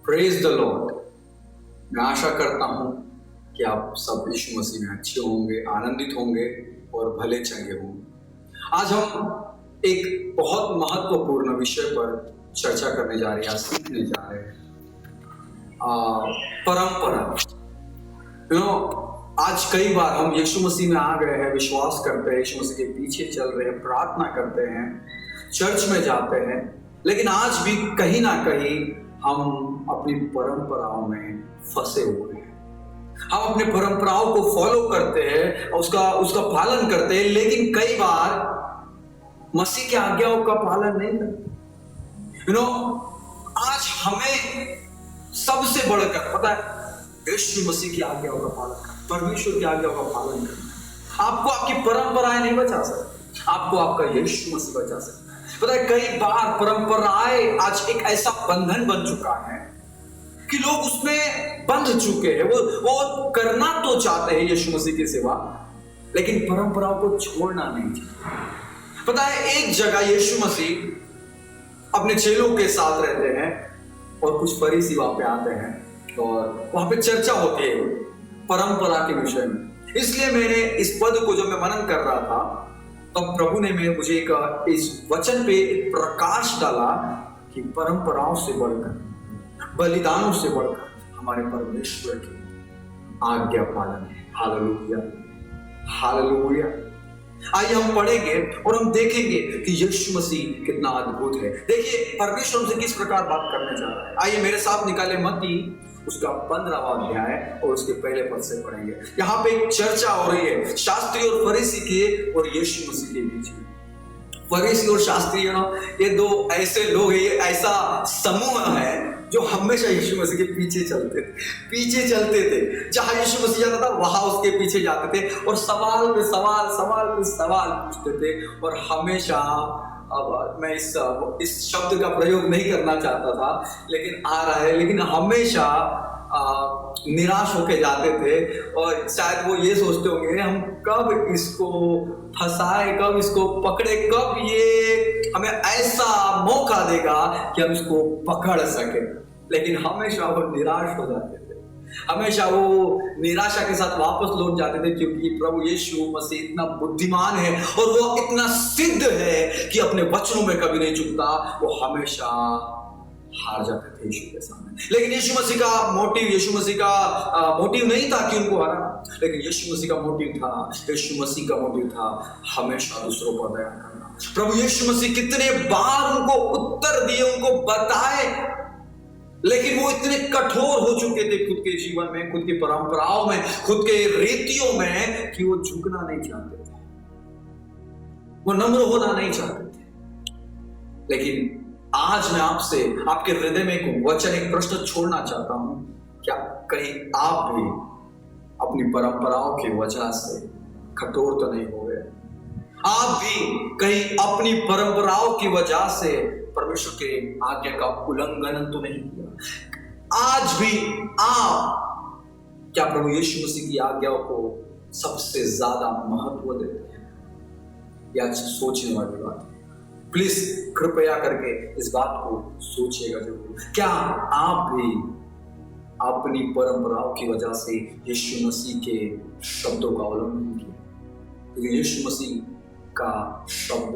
Praise the Lord. मैं आशा करता हूँ कि आप सब यीशु मसीह में अच्छे होंगे, आनंदित होंगे और भले चंगे होंगे। आज हम एक बहुत महत्वपूर्ण विषय पर चर्चा करने जा रहे हैं, सीखने जा रहे हैं। परंपरा। आज कई बार हम यीशु मसीह में आ गए हैं, विश्वास करते हैं, यीशु मसीह के पीछे चल रहे हैं, प्रार्थना करते हैं, चर्च में जाते हैं, लेकिन आज भी कहीं ना कहीं हम अपनी परंपराओं में फंसे हुए हैं। हम अपनी परंपराओं को फॉलो करते हैं, उसका पालन करते हैं, लेकिन कई बार मसीह की आज्ञाओं का पालन नहीं करते। आज हमें सबसे बढ़कर पता है यीशु मसीह की आज्ञाओं का पालन करना, परमेश्वर की आज्ञाओं का पालन करना। आपको आपकी परंपराएं नहीं बचा सकती, आपको आपका यीशु मसीह बचा सकता है। पता है कई बार परंपराएं आज एक ऐसा बंधन बन चुका है कि लोग उसमें बंध चुके हैं। वो करना तो चाहते हैं यीशु मसीह की सेवा, लेकिन परंपराओं को छोड़ना नहीं चाहते। पता है एक जगह यीशु मसीह अपने चेलों के साथ रहते हैं और कुछ फरीसी वहां पे आते हैं और वहां पे चर्चा होती है परंपरा के विषय में। इसलिए मैंने इस पद को जब मैं मनन कर रहा था तब प्रभु ने मुझे इस वचन पे एक प्रकाश डाला कि परंपराओं से बढ़कर, बलिदानों से बढ़कर हमारे परमेश्वर की आज्ञा पालन है। Hallelujah, hallelujah. आइए हम पढ़ेंगे और हम देखेंगे कि यीशु मसीह कितना अद्भुत है। देखिए परमेश्वर हमसे किस प्रकार बात करने जा रहा है। आइए मेरे साथ निकाले मत्ती उसका 15वां अध्याय और उसके पहले पद से पढ़ेंगे। यहाँ पे एक चर्चा हो रही है शास्त्री और फरीसी की और यीशु मसीह के बीच में। फरीसी और शास्त्री ये दो ऐसे लोग हैं, ये ऐसा समूह है जो हमेशा यीशु मसीह के पीछे चलते थे। जहां यीशु मसीह जाता था वहां उसके पीछे जाते थे और सवाल पे सवाल पूछते थे। और हमेशा, अब मैं इस शब्द का प्रयोग नहीं करना चाहता था लेकिन आ रहा है, लेकिन हमेशा निराश होके जाते थे और शायद वो ये सोचते होंगे हम कब इसको फंसाए, कब इसको पकड़े, कब ये हमें ऐसा मौका देगा कि हम इसको पकड़ सके। लेकिन हमेशा वो निराश हो जाते थे, हमेशा वो निराशा के साथ वापस लौट जाते थे, क्योंकि प्रभु यीशु मसीह इतना बुद्धिमान है और वो इतना सिद्ध है कि अपने वचनों में कभी नहीं चूकता। वो हमेशा हार जाते थे यीशु के सामने। लेकिन यीशु मसीह का मोटिव नहीं था कि उनको हराना, लेकिन यीशु मसीह का मोटिव था हमेशा दूसरों पर दया करना। प्रभु यीशु मसीह कितने बार उनको उत्तर दिए, उनको बताए, लेकिन वो इतने कठोर हो चुके थे खुद के जीवन में, खुद की परंपराओं में, खुद के रीतियों में, कि वो झुकना नहीं चाहते थे, वो नम्र होना नहीं चाहते थे। लेकिन आज मैं आपसे, आपके हृदय में एक वचन, एक प्रश्न छोड़ना चाहता हूं। क्या कहीं आप भी अपनी परंपराओं की वजह से कठोर तो नहीं हो गए? आप भी कहीं अपनी परंपराओं की वजह से परमेश्वर के आज्ञा का उल्लंघन तो नहीं किया? आज भी आप क्या प्रभु यीशु मसीह की आज्ञाओं को सबसे ज्यादा महत्व देते हैं? यह सोचने वाली बात है। प्लीज कृपया करके इस बात को सोचिएगा जरूर। क्या आप भी अपनी परंपराओं की वजह से यीशु मसीह के शब्दों का उल्लंघन किया? क्योंकि यीशु मसीह का शब्द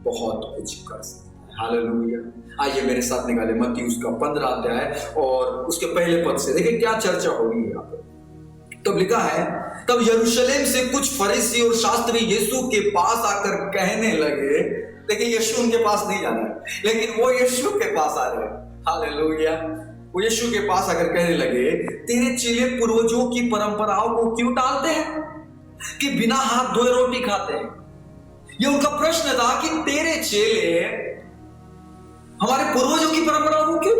बहुत कुछ कर सकता है। हालेलुया। आइए मेरे साथ निकाले मत्ती उसका 15 अध्याय और उसके पहले पद से। देखिए क्या चर्चा हो रही है यहाँ पर। तब लिखा है, तब यरूशलेम से कुछ फरीसी और शास्त्री यीशु के पास आकर कहने लगे। देखिए यीशु उनके पास नहीं जा रहा है, लेकिन वो यीशु के पास आ रहे हैं। हालेलुया। वो यीशु के पास आकर कहने लगे, तेरे चेले पूर्वजों की परंपराओं को क्यों टालते हैं कि बिना हाथ धोए रोटी खाते हैं? ये उनका प्रश्न था कि तेरे चेले हमारे पूर्वजों की परंपराओं को क्यों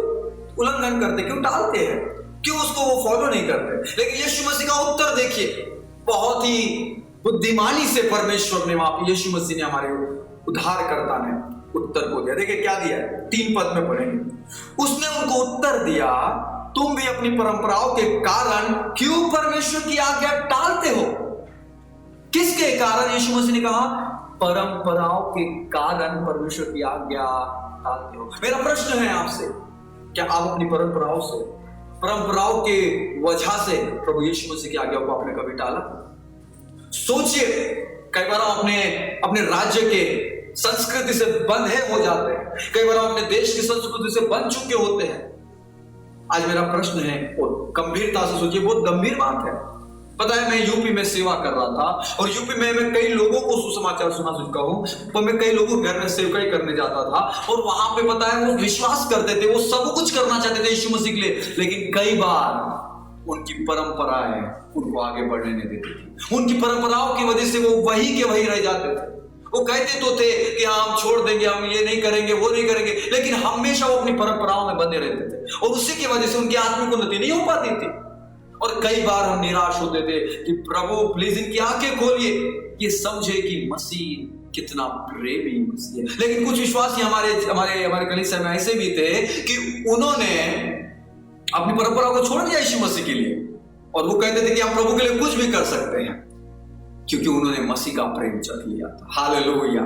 उल्लंघन करते, क्यों टालते हैं, क्यों उसको वो फॉलो नहीं करते? लेकिन यीशु मसीह का उत्तर देखिए, बहुत ही बुद्धिमानी से परमेश्वर ने, वहां पर यीशु मसीह ने, हमारे उद्धारकर्ता ने उत्तर को दिया। देखिए क्या दिया है, 3 पद में पढ़ेंगे। उसने उनको उत्तर दिया, तुम भी अपनी परंपराओं के कारण क्यों परमेश्वर की आज्ञा टालते हो? किसके कारण? यीशु मसीह ने कहा परंपराओं के कारण परमेश्वर की आज्ञा टालते हो। मेरा प्रश्न है आपसे, क्या आप अपनी परंपराओं के वजह से प्रभु यीशु मसीह की आज्ञा को आपने कभी टाला? सोचिए, कई बार हम अपने राज्य के संस्कृति से बंधे हो जाते हैं, कई बार हम अपने देश की संस्कृति से बंध चुके होते हैं। आज मेरा प्रश्न है, और गंभीरता से सोचिए, बहुत गंभीर बात है। पता है, मैं यूपी में सेवा कर रहा था और यूपी में मैं कई लोगों को सुसमाचार सुना चुका हूँ, तो मैं कई लोगों के घर में सेवकाई करने जाता था और वहां पे पता है वो विश्वास करते थे, वो सब कुछ करना चाहते थे यीशु मसीह के लिए, लेकिन कई बार उनकी परंपराएं उनको आगे बढ़ने नहीं देती थी। उनकी परंपराओं की वजह से वो वही के वही रह जाते थे। वो कहते तो थे कि हम छोड़ देंगे, हम ये नहीं करेंगे, वो नहीं करेंगे, लेकिन हमेशा वो अपनी परंपराओं में बंधे रहते थे और उसी की वजह से उनकी आत्मिक उन्नति नहीं हो पाती थी। और कई बार हम निराश होते थे कि प्रभु प्लीज इनकी आंखें खोलिए, ये समझे कि मसीह कितना प्रेमी मसीह है। लेकिन कुछ विश्वासी हमारे कलीसिया में ऐसे भी थे कि उन्होंने अपनी परंपरा को छोड़ दिया यीशु मसीह के लिए, और वो कहते थे कि हम प्रभु के लिए कुछ भी कर सकते हैं, क्योंकि उन्होंने मसीह का प्रेम चख लिया था। हालेलुया।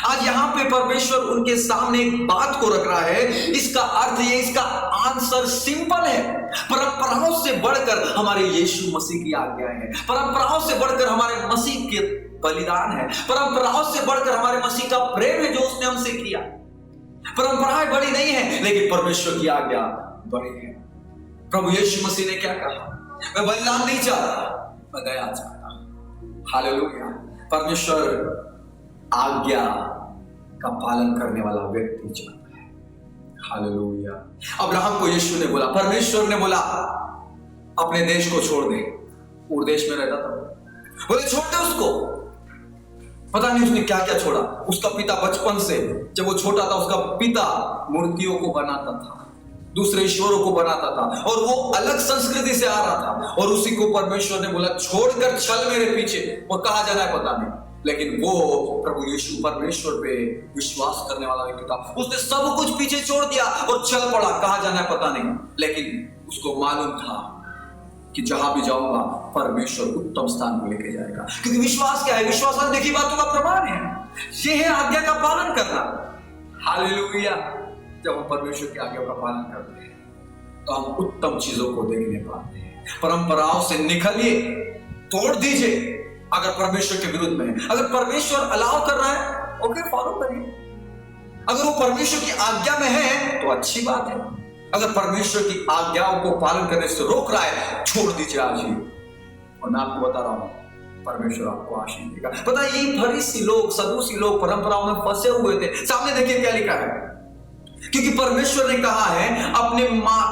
आज यहाँ पे परमेश्वर उनके सामने एक बात को रख रहा है। इसका अर्थ ये, इसका आंसर सिंपल है। परंपराओं से बढ़कर हमारे यीशु मसीह की आज्ञा है, परंपराओं से बढ़कर हमारे मसीह के बलिदान है, परंपराओं से बढ़कर हमारे मसीह का प्रेम है जो उसने हमसे किया। परंपराएं बड़ी नहीं है, लेकिन परमेश्वर की आज्ञा बड़ी है। प्रभु यीशु मसीह ने क्या कहा? मैं बलिदान नहीं चाहता, मैं दया चाहता हूं। हालेलुया। परमेश्वर आज्ञा का पालन करने वाला व्यक्ति चाहता है। हालेलुया। अब्राहम को यीशु ने बोला, परमेश्वर ने बोला अपने देश को छोड़ दे। उस देश में रहता था, बोले छोड़ दे उसको। पता नहीं उसने क्या क्या छोड़ा। उसका पिता बचपन से, जब वो छोटा था, उसका पिता मूर्तियों को बनाता था, दूसरे ईश्वरों को बनाता था, और वो अलग संस्कृति से आ रहा था, और उसी को परमेश्वर ने बोला छोड़कर चल मेरे पीछे। और कहा जाना है पता नहीं, लेकिन वो प्रभु यीशु परमेश्वर पे विश्वास करने वाला व्यक्ति था। उसने सब कुछ पीछे छोड़ दिया और चल पड़ा। कहा जाना है पता नहीं, लेकिन उसको मालूम था कि जहां भी जाऊंगा परमेश्वर उत्तम स्थान को लेके जाएगा। क्योंकि विश्वास क्या है? विश्वास अनदेखी बातों का प्रमाण है। ये है आज्ञा का पालन करना। हालेलुया। जब हम परमेश्वर की आज्ञा का पालन करते हैं तो हम उत्तम चीजों को देखने पाते हैं। परंपराओं से निकलिए, तोड़ दीजिए अगर परमेश्वर के विरुद्ध में है। अगर परमेश्वर अलाउ कर रहा है, ओके, फॉलो करिए। अगर वो परमेश्वर की आज्ञा में है तो अच्छी बात है। अगर परमेश्वर की आज्ञाओं को पालन करने से रोक रहा है, छोड़ दीजिए आज ही। और मैं आपको बता रहा हूं, परमेश्वर आपको आशीष देगा। पता है, ये फरीसी लोग, सदूसी लोग परंपराओं में फंसे हुए थे। सामने देखिए क्या लिखा है, क्योंकि परमेश्वर ने कहा है अपने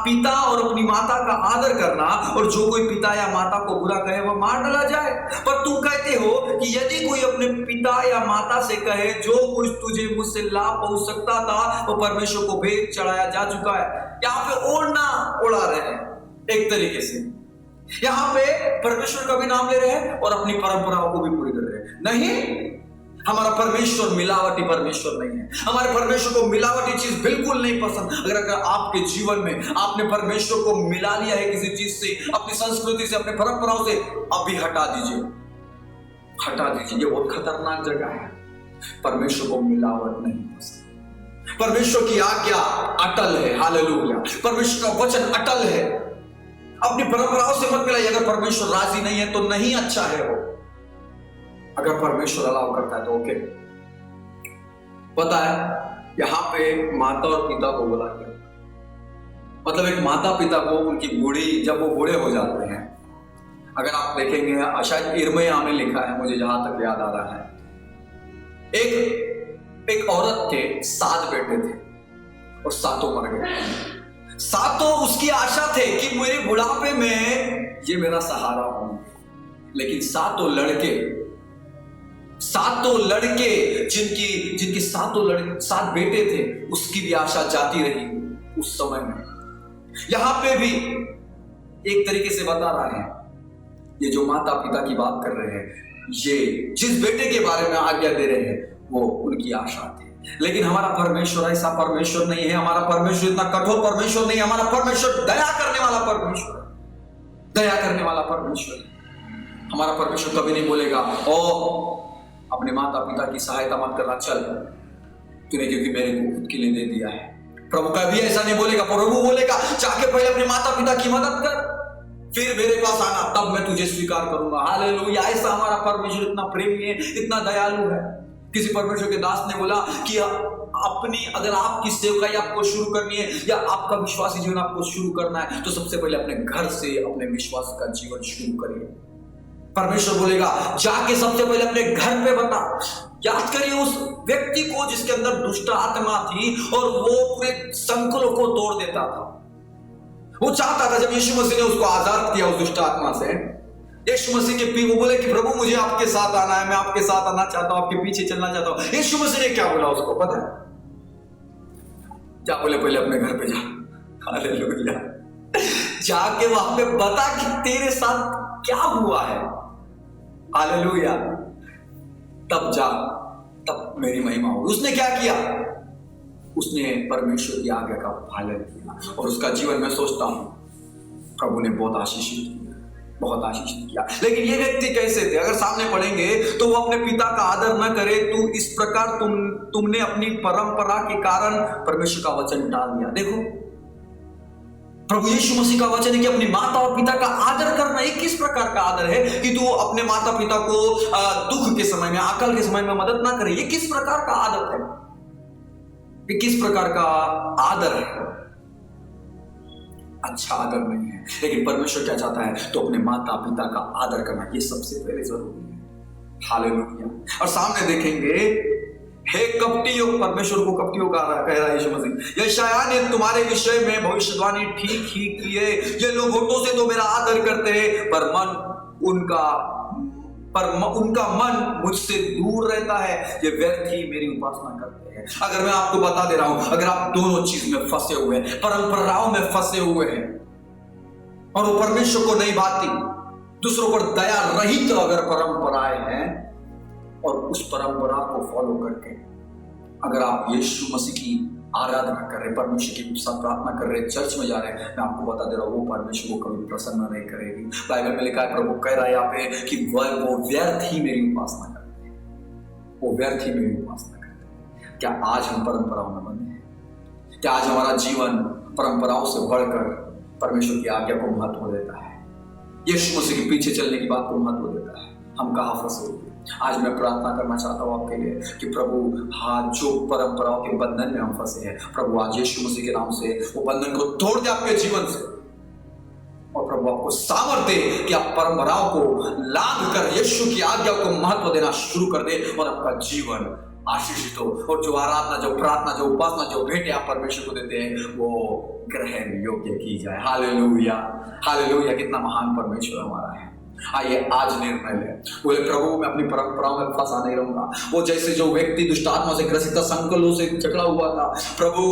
पिता और अपनी माता का आदर करना, और जो कोई पिता या माता को बुरा कहे वह मार डाला जाए। पर तुम कहते हो कि यदि कोई अपने पिता या माता से कहे जो कुछ तुझे मुझसे लाभ पहुंच सकता था वो परमेश्वर को भेंट चढ़ाया जा चुका है। यहाँ पे ओढ़ना उड़ा रहे हैं एक तरीके से। यहाँ पे परमेश्वर का भी नाम ले रहे हैं और अपनी परंपराओं को भी पूरी कर रहे हैं। नहीं, हमारा परमेश्वर मिलावटी परमेश्वर नहीं है। हमारे परमेश्वर को मिलावटी चीज बिल्कुल नहीं पसंद। अगर आपके जीवन में आपने परमेश्वर को मिला लिया है किसी चीज से, अपनी संस्कृति से, अपने परंपराओं से, अभी हटा दीजिए, हटा दीजिए। ये बहुत खतरनाक जगह है। परमेश्वर को मिलावट नहीं पसंद। परमेश्वर की आज्ञा अटल है। हालेलुया। परमेश्वर का वचन अटल है। अपनी परंपराओं से मत मिलाइए। अगर परमेश्वर राजी नहीं है तो नहीं अच्छा है वो। अगर परमेश्वर अलाउ करता है तो ओके। पता है, यहां पे माता और पिता को बोला गया, मतलब एक माता पिता को उनकी बूढ़ी, जब वो बूढ़े हो जाते हैं, अगर आप देखेंगे शायद यिर्मयाह में लिखा है, मुझे जहां तक याद आ रहा है, एक औरत के 7 बेटे थे और 7 मर गए। 7 उसकी आशा थे कि मेरे बुढ़ापे में ये मेरा सहारा हो, लेकिन 7 लड़के जिनकी 7 बेटे थे, उसकी भी आशा जाती रही उस समय में। यहां पे भी एक तरीके से बता रहा है, ये जो माता पिता की बात कर रहे हैं, ये जिस बेटे के बारे में आज्ञा दे रहे हैं वो उनकी आशा थी। लेकिन हमारा परमेश्वर ऐसा परमेश्वर नहीं है। हमारा परमेश्वर इतना कठोर परमेश्वर नहीं है। हमारा परमेश्वर दया करने वाला परमेश्वर, दया करने वाला परमेश्वर। हमारा परमेश्वर कभी नहीं बोलेगा ओ अपने माता पिता की सहायता मत करना, चल तूने क्योंकि मेरे को खुद के लिए दे दिया है। प्रभु कभी ऐसा नहीं बोलेगा। प्रभु बोलेगा जाके पहले अपने माता पिता की मदद कर, फिर मेरे पास आना, तब मैं तुझे स्वीकार करूंगा। हालेलुया। ऐसा हमारा परमेश्वर इतना प्रेमी है, इतना दयालु है। किसी परमेश्वर के दास ने बोला कि अपनी अगर आपकी सेवकाई आपको शुरू करनी है या आपका विश्वासी जीवन आपको शुरू करना है तो सबसे पहले अपने घर से अपने विश्वास का जीवन शुरू करिए। परमेश्वर बोलेगा जाके सबसे पहले अपने घर पे बता। याद करिए उस व्यक्ति को जिसके अंदर दुष्ट आत्मा थी और वो पूरे संकुलों को तोड़ देता था। वो चाहता था, जब यीशु मसीह ने उसको आजाद किया उस दुष्ट आत्मा से, यीशु मसीह के वो बोले कि प्रभु मुझे आपके साथ आना है, मैं आपके साथ आना चाहता हूं, आपके पीछे चलना चाहता हूं। यीशु मसीह ने क्या बोला उसको पता है? क्या बोले? पहले अपने घर पे जा। हालेलुया। जाके वहां पे बता कि तेरे साथ क्या हुआ है। हालेलुया। तब जा, तब मेरी महिमा होगी। उसने क्या किया? उसने परमेश्वर की आज्ञा का पालन किया और उसका जीवन में सोचता हूं प्रभु ने बहुत आशीषित किया, बहुत आशीषित किया। लेकिन ये व्यक्ति कैसे थे? अगर सामने पढ़ेंगे तो वो अपने पिता का आदर न करे, तू इस प्रकार तुमने अपनी परंपरा के कारण परमेश्वर का वचन टाल दिया। देखो प्रभु यीशु मसीह का वचन है कि अपनी माता और पिता का आदर करना। ये किस प्रकार का आदर है कि तू अपने माता पिता को दुख के समय में, अकाल के समय में मदद ना करे? ये किस प्रकार का आदर है? ये किस प्रकार का आदर है? अच्छा आदर नहीं है। लेकिन परमेश्वर क्या चाहता है? तो अपने माता पिता का आदर करना, ये सबसे पहले जरूरी है। हालेलुया। और सामने देखेंगे, हे कपटियों, परमेश्वर को कपटियों का कह रहा है यीशु मसीह, यशायाह ने तुम्हारे विषय में भविष्यवाणी ठीक ही की है। ये लोग होठों से तो मेरा आदर करते हैं पर उनका मन मुझसे दूर रहता है। ये व्यर्थ ही मेरी उपासना करते हैं। अगर मैं आपको बता दे रहा हूं, अगर आप दोनों चीज में फंसे हुए हैं, परंपराओं में फंसे हुए हैं और वो परमेश्वर को नहीं भाती, दूसरों पर दया रहित अगर परंपराएं हैं और उस परंपरा को फॉलो करके अगर आप यीशु मसीह की आराधना कर रहे, परमेश्वर की साथ प्रार्थना कर रहे, चर्च में जा रहे हैं, मैं आपको बता दे रहा हूं वो परमेश्वर को कभी प्रसन्न नहीं करेगी। बाइबल में लिखा है, प्रभु कह रहा है यहाँ पे कि वो व्यर्थ ही मेरी उपासना करते हैं, वो व्यर्थ ही मेरी उपासना करते हैं। क्या आज हम परंपराओं में बंधे हैं? क्या आज हमारा जीवन परंपराओं से बढ़कर परमेश्वर की आज्ञा को महत्व देता है, यीशु मसीह के पीछे चलने की बात को महत्व देता है? हम कहाँ फंसे हुए? आज मैं प्रार्थना करना चाहता हूँ आपके लिए कि प्रभु हाँ, जो परंपराओं के बंधन में हम फंसे हैं, प्रभु आज यीशु मसीह के नाम से वो बंधन को तोड़ दे आपके जीवन से, और प्रभु आपको सामर्थ्य दे कि आप परंपराओं को लांघ कर यीशु की आज्ञा को महत्व देना शुरू कर दे और आपका जीवन आशीषित हो। और जो आराधना, जो प्रार्थना, जो उपासना, जो भेंट आप परमेश्वर को देते हैं वो ग्रहण योग्य की जाए। Hallelujah, hallelujah. कितना महान परमेश्वर हमारा है। आइए आज निर्णय ले, बोले प्रभु मैं अपनी परंपराओं में फंसा नहीं रहूंगा। वो जैसे जो व्यक्ति दुष्ट आत्मा से ग्रसित था, संकुलों से जकड़ा हुआ था, प्रभु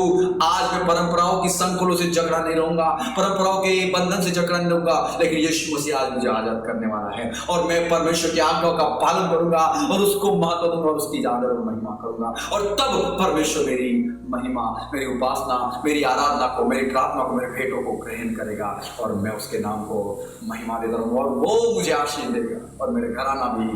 आज मैं परंपराओं की संकुलों से जकड़ा नहीं रहूंगा, परंपराओं के बंधन से जकड़ा नहीं रहूंगा, लेकिन यीशु मसीह आज मुझे आजाद करने वाला है और मैं परमेश्वर की आज्ञा का पालन करूंगा और उसको महत्व दूंगा और उसकी आदर और महिमा करूंगा। और तब परमेश्वर मेरी महिमा, मेरी उपासना, मेरी आराधना को, मेरी प्रार्थना को, मेरे भेंटों को ग्रहण करेगा और मैं उसके नाम को महिमा देता रहूंगा और वो मुझे आशीष देगा और मेरे घराना भी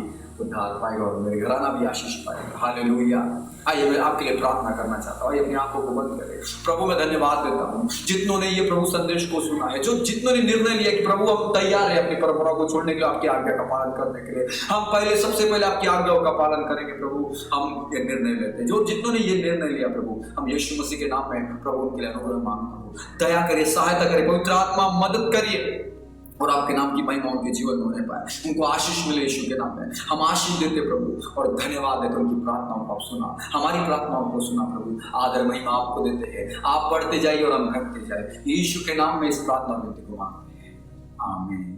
उद्धार पाएगा और मेरे घराना भी आशीष पाएगा। हालेलुया। आइए मैं आपके लिए प्रार्थना करना चाहता हूँ। अपनी आंखों को बंद करें। प्रभु मैं धन्यवाद देता हूँ जितनों ने ये प्रभु संदेश को सुना है, जो जितनों ने निर्णय लिया कि प्रभु हम तैयार है अपनी परंपरा को छोड़ने के लिए, आपकी आज्ञा का पालन करने के लिए। हम पहले सबसे पहले आपकी आज्ञाओं का पालन करेंगे प्रभु, हम ये निर्णय लेते हैं। जो जितनों ने ये निर्णय लिया प्रभु, हम यीशु मसीह के नाम में प्रभु उनके लिए अनुग्रह मांगता हूँ। दया करिए, सहायता करिए, पवित्र आत्मा मदद करिए और आपके नाम की महिमा उनके जीवन में होने पाए, उनको आशीष मिले यीशु के नाम में। हम आशीष देते प्रभु और धन्यवाद देते उनकी प्रार्थनाओं को आप सुना, हमारी प्रार्थनाओं को सुना प्रभु। आदर महिमा आपको देते हैं, आप बढ़ते जाइए और हम घटते जाए। यीशु के नाम में इस प्रार्थना विनती को मांगते हैं, आमीन।